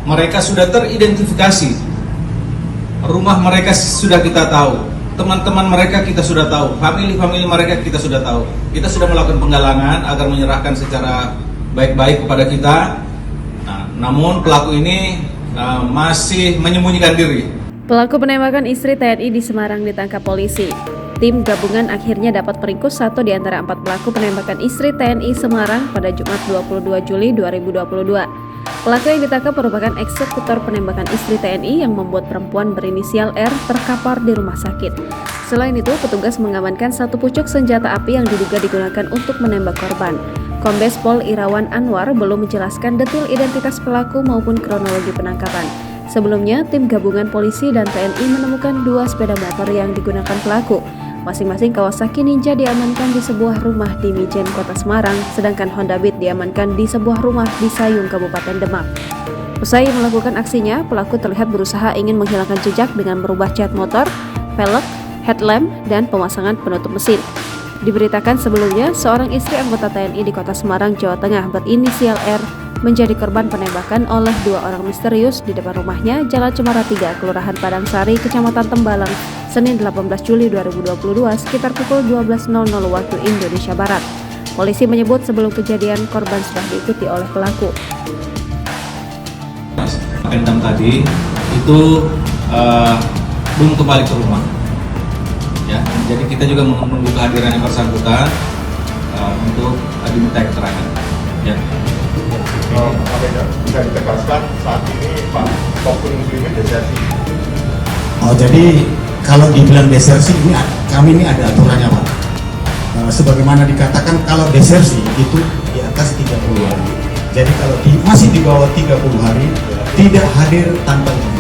mereka sudah teridentifikasi, rumah mereka sudah kita tahu, teman-teman mereka kita sudah tahu, famili mereka kita sudah tahu. Kita sudah melakukan penggalangan agar menyerahkan secara baik-baik kepada kita. Nah, namun pelaku ini masih menyembunyikan diri. Pelaku penembakan istri TNI di Semarang ditangkap polisi. Tim gabungan akhirnya dapat meringkus satu di antara 4 pelaku penembakan istri TNI Semarang pada Jumat 22 Juli 2022. Pelaku yang ditangkap merupakan eksekutor penembakan istri TNI yang membuat perempuan berinisial R terkapar di rumah sakit. Selain itu, petugas mengamankan satu pucuk senjata api yang diduga digunakan untuk menembak korban. Kombes Pol Irawan Anwar belum menjelaskan detail identitas pelaku maupun kronologi penangkapan. Sebelumnya, tim gabungan polisi dan TNI menemukan 2 sepeda motor yang digunakan pelaku. Masing-masing Kawasaki Ninja diamankan di sebuah rumah di Mijen, Kota Semarang, sedangkan Honda Beat diamankan di sebuah rumah di Sayung, Kabupaten Demak. Usai melakukan aksinya, pelaku terlihat berusaha ingin menghilangkan jejak dengan merubah cat motor, velg, headlamp, dan pemasangan penutup mesin. Diberitakan sebelumnya, seorang istri anggota TNI di Kota Semarang, Jawa Tengah berinisial R menjadi korban penembakan oleh 2 orang misterius di depan rumahnya, Jalan Cemara 3, Kelurahan Padangsari, Kecamatan Tembalang, Senin 18 Juli 2022 sekitar pukul 12.00 waktu Indonesia Barat. Polisi menyebut sebelum kejadian korban sudah diikuti oleh pelaku. Endam tadi itu belum kembali ke rumah. Ya, jadi kita juga menunggu kehadiran yang bersangkutan untuk diminta keterangan. Ya. Bisa ditegaskan saat ini Pak Topung Muslimin desersi. Oh, jadi kalau dibilang desersi kami ini ada aturannya Pak. Sebagaimana dikatakan kalau desersi itu di atas 30 hari. Jadi kalau masih di bawah 30 hari tidak hadir tanpa izin.